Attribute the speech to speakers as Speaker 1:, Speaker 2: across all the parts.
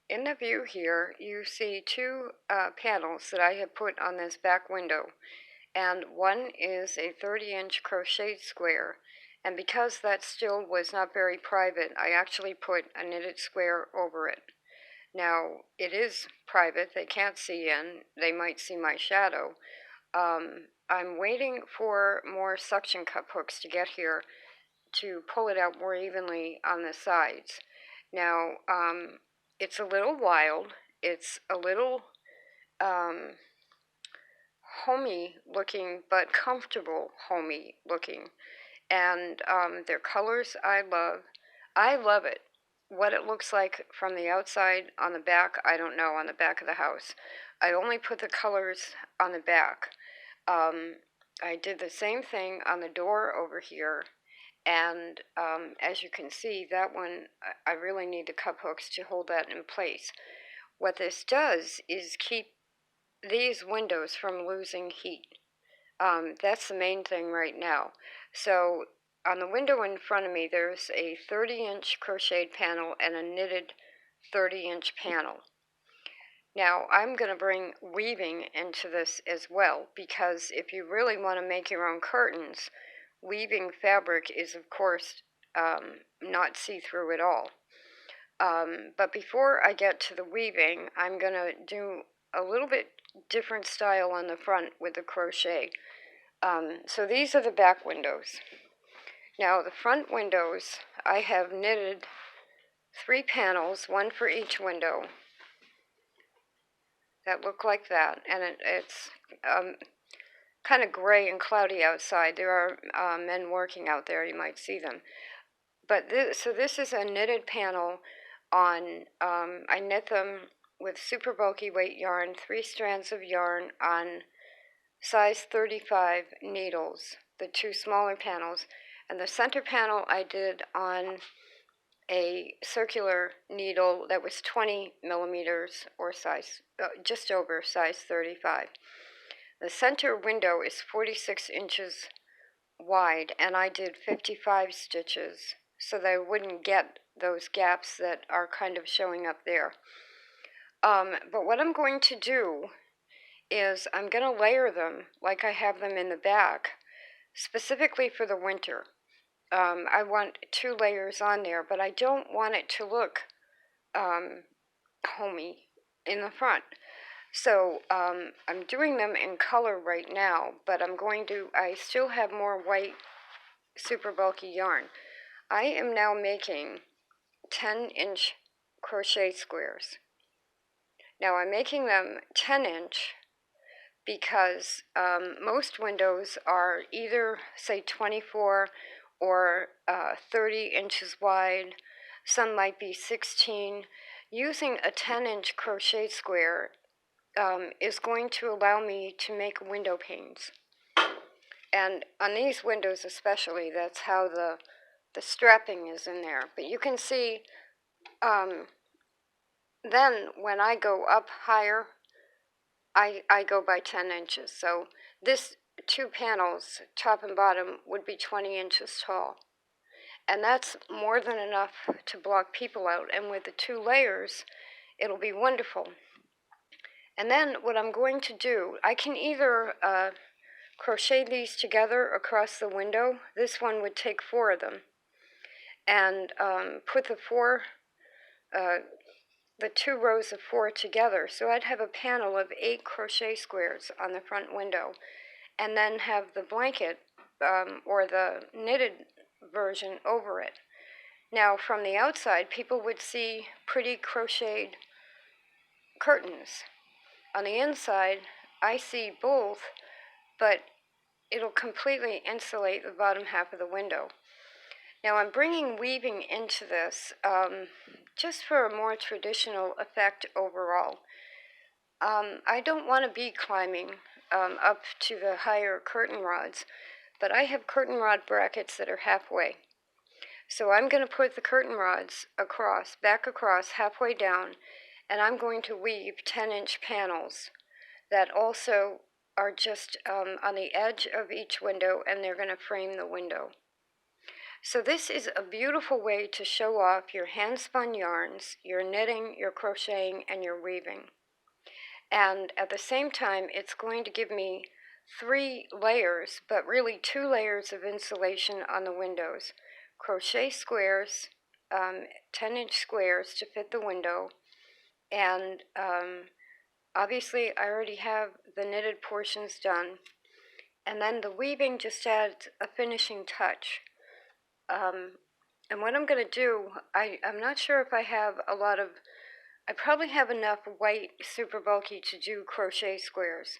Speaker 1: In the view here, you see two panels that I have put on this back window, and one is a 30-inch crocheted square, and because that still was not very private, I actually put a knitted square over it. Now, it is private, they can't see in, they might see my shadow. I'm waiting for more suction cup hooks to get here to pull it out more evenly on the sides. Now, it's a little wild. It's a little homey looking, but comfortable homey looking. And their colors I love. I love it. What it looks like from the outside on the back, I don't know, on the back of the house. I only put the colors on the back. I did the same thing on the door over here. And as you can see, that one, I really need the cup hooks to hold that in place. What this does is keep these windows from losing heat. That's the main thing right now. So on the window in front of me, there's a 30-inch crocheted panel and a knitted 30-inch panel. Now I'm going to bring weaving into this as well, because if you really want to make your own curtains, weaving fabric is, of course, not see-through at all. But before I get to the weaving, I'm going to do a little bit different style on the front with the crochet. So these are the back windows. Now the front windows, I have knitted 3 panels, one for each window, that look like that, and it's kind of gray and cloudy outside. There are men working out there, you might see them. But so this is a knitted panel on, I knit them with super bulky weight yarn, 3 strands of yarn on size 35 needles, the 2 smaller panels, and the center panel I did on a circular needle that was 20 millimeters or size, just over size 35. The center window is 46 inches wide, and I did 55 stitches so that I wouldn't get those gaps that are kind of showing up there. But what I'm going to do is I'm going to layer them like I have them in the back, specifically for the winter. I want 2 layers on there, but I don't want it to look homey in the front. So I'm doing them in color right now, but I still have more white super bulky yarn. I am now making 10-inch crochet squares. Now I'm making them 10-inch because most windows are either, say, 24 or 30 inches wide. Some might be 16. Using a 10-inch crochet square is going to allow me to make window panes. And on these windows especially, that's how the strapping is in there. But you can see then when I go up higher, I go by 10 inches. So this 2 panels, top and bottom, would be 20 inches tall. And that's more than enough to block people out. And with the 2 layers, it'll be wonderful. And then what I'm going to do, I can either crochet these together across the window. This one would take 4 of them. And put the 2 rows of 4 together. So I'd have a panel of 8 crochet squares on the front window, and then have the blanket or the knitted version over it. Now from the outside, people would see pretty crocheted curtains. On the inside, I see both, but it'll completely insulate the bottom half of the window. Now I'm bringing weaving into this just for a more traditional effect overall. I don't want to be climbing up to the higher curtain rods, but I have curtain rod brackets that are halfway. So I'm going to put the curtain rods back across, halfway down, and I'm going to weave 10-inch panels that also are just on the edge of each window, and they're going to frame the window. So this is a beautiful way to show off your hand-spun yarns, your knitting, your crocheting, and your weaving. And at the same time, it's going to give me 3 layers, but really 2 layers of insulation on the windows. Crochet squares, 10-inch squares to fit the window, and obviously I already have the knitted portions done. And then the weaving just adds a finishing touch. And what I'm going to do, I'm not sure if I have a lot of, I probably have enough white super bulky to do crochet squares.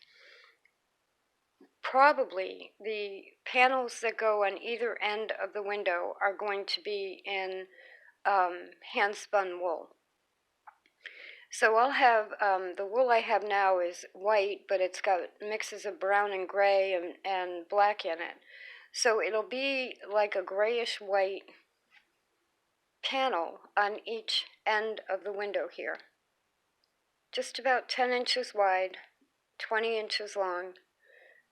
Speaker 1: Probably the panels that go on either end of the window are going to be in hand spun wool. So I'll have, the wool I have now is white, but it's got mixes of brown and gray and black in it. So it'll be like a grayish white panel on each end of the window here. Just about 10 inches wide, 20 inches long.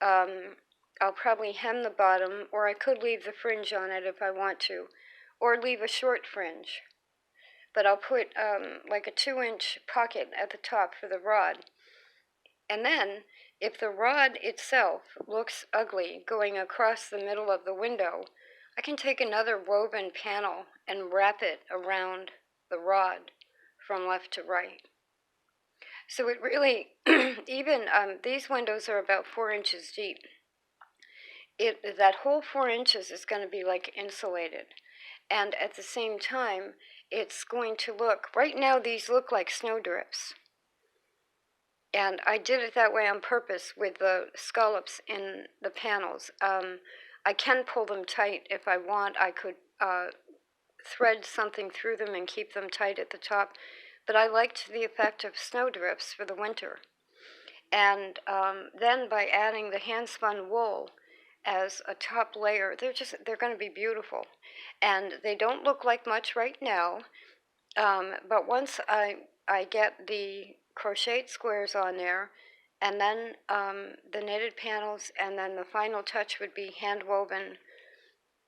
Speaker 1: I'll probably hem the bottom, or I could leave the fringe on it if I want to, or leave a short fringe. But I'll put like a 2-inch pocket at the top for the rod. And then, if the rod itself looks ugly going across the middle of the window, I can take another woven panel and wrap it around the rod from left to right. So it really, even these windows are about 4 inches deep. That whole 4 inches is going to be like insulated. And at the same time, it's going to look, right now these look like snowdrifts. And I did it that way on purpose with the scallops in the panels. I can pull them tight if I want. I could thread something through them and keep them tight at the top. But I liked the effect of snowdrifts for the winter. And then by adding the hand-spun wool as a top layer, they're going to be beautiful. And they don't look like much right now, but once I get the crocheted squares on there, and then the knitted panels, and then the final touch would be hand-woven,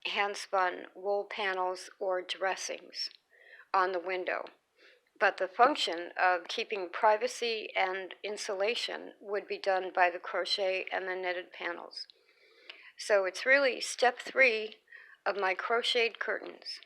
Speaker 1: hand-spun wool panels or dressings on the window. But the function of keeping privacy and insulation would be done by the crochet and the knitted panels. So it's really step 3 of my crocheted curtains.